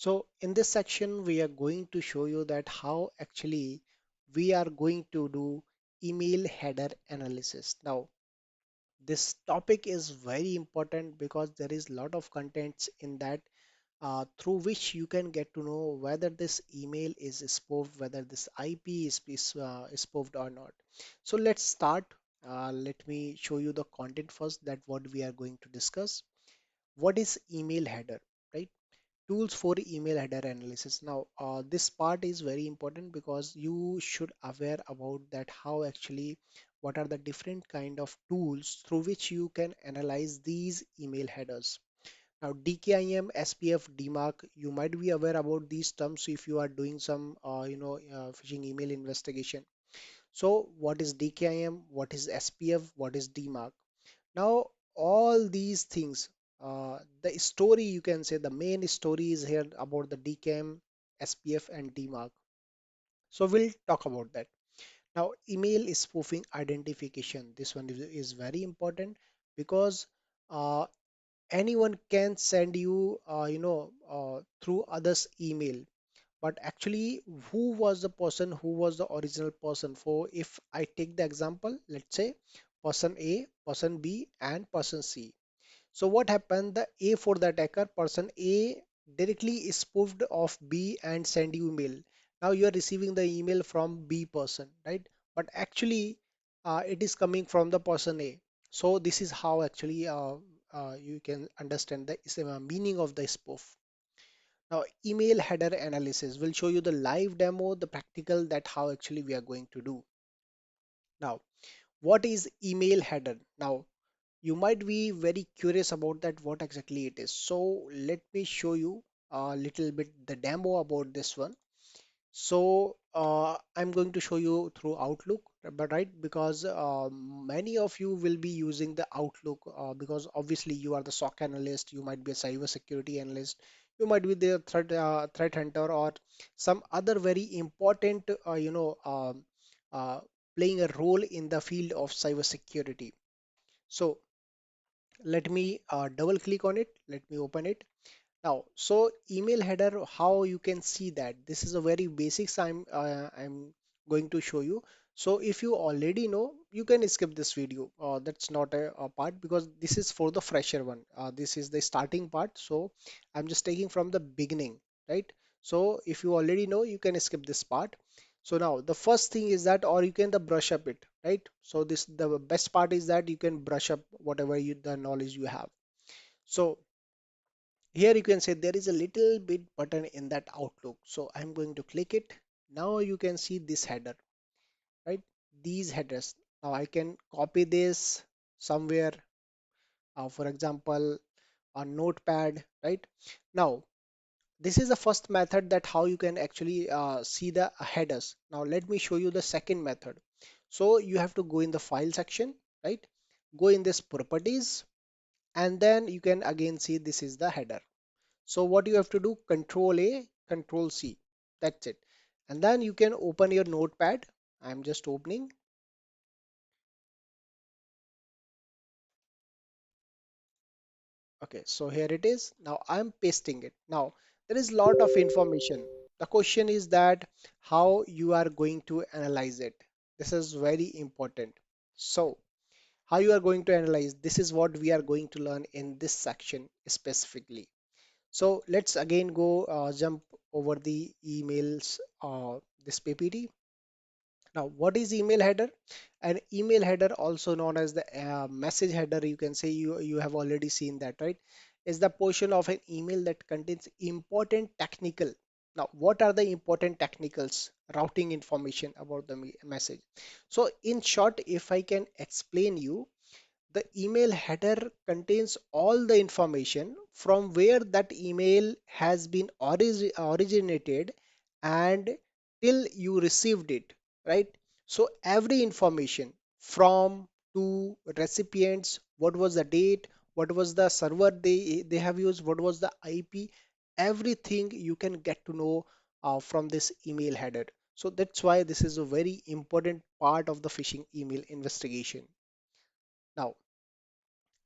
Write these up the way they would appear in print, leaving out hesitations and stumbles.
So in this section, we are going to show you that how actually we are going to do email header analysis. Now, this topic is very important because there is a lot of contents in that through which you can get to know whether this email is spoofed, whether this IP is spoofed or not. So let's start. Let me show you the content first that what we are going to discuss. What is email header, right? Tools for email header analysis. Now, this part is very important because you should aware about that how actually what are the different kind of tools through which you can analyze these email headers. Now, DKIM, SPF, DMARC, you might be aware about these terms if you are doing some, phishing email investigation. So, what is DKIM? What is SPF? What is DMARC? Now, all these things, the story you can say the main story is here about the DKIM, SPF, and DMARC. So, we'll talk about that. Now, email spoofing identification. This one is very important because uh, anyone can send you through others email, but actually who was the person, who was the original person. For if I take the example, let's say person A, person B, and person C. So what happened, the A for the attacker, person A directly spoofed of B and send you email. Now you are receiving the email from B person, right? But actually it is coming from the person A. So this is how actually you can understand the meaning of the spoof. Now email header analysis will show you the live demo, the practical, that how actually we are going to do. Now what is email header? Now you might be very curious about that what exactly it is. So let me show you a little bit the demo about this one. So I'm going to show you through Outlook, but right, because many of you will be using the Outlook because obviously you are the SOC analyst, you might be a cyber security analyst, you might be the threat hunter or some other very important uh, playing a role in the field of cyber security. So let me double click on it. Let me open it. Now, so email header, how you can see that this is a very basics I'm going to show you. So if you already know, you can skip this video. That's not a part because this is for the fresher one. This is the starting part. So I'm just taking from the beginning, right? So if you already know, you can skip this part. So now the first thing is that, or you can the brush up it, right? So this the best part is that you can brush up whatever you the knowledge you have. So here you can say there is a little bit button in that Outlook. So I'm going to click it. Now you can see this header, right? These headers. Now I can copy this somewhere, for example, on Notepad, right? Now this is the first method that how you can actually see the headers. Now let me show you the second method. So you have to go in the file section, right? Go in this properties, and then you can again see this is the header. So what you have to do, Control A, Control C. That's it. And then you can open your notepad. I'm just opening. Okay, so here it is. Now I'm pasting it. Now there is a lot of information. The question is that how you are going to analyze it. This is very important. So how you are going to analyze, this is what we are going to learn in this section specifically. So let's again go jump over the emails, this PPT. Now, what is email header? An email header, also known as the message header, you can say you have already seen that, right? Is the portion of an email that contains important technical. Now, what are the important technicals? Routing information about the message. So, in short, if I can explain you, the email header contains all the information from where that email has been originated and till you received it, right? So every information from to recipients, what was the date, what was the server they have used, what was the IP, everything you can get to know from this email header. So that's why this is a very important part of the phishing email investigation. Now,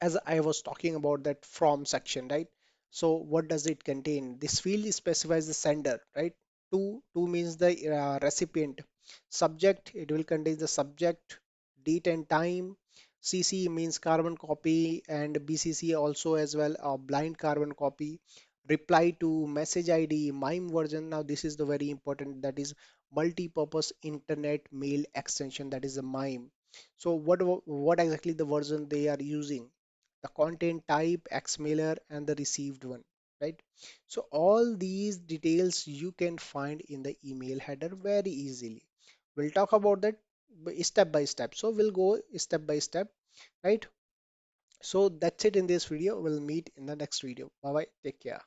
as I was talking about that from section, right? So what does it contain? This field specifies the sender, right? Two means the recipient. Subject, it will contain the subject, date and time. CC means carbon copy, and BCC also as well, a blind carbon copy. Reply to, message ID, MIME version. Now this is the very important, that is multi-purpose internet mail extension, that is a MIME. So what exactly the version they are using? The content type, xmailer, and the received one, right? So all these details you can find in the email header very easily. We'll talk about that step by step. So we'll go step by step, right? So that's it in this video. We'll meet in the next video. Bye bye. Take care.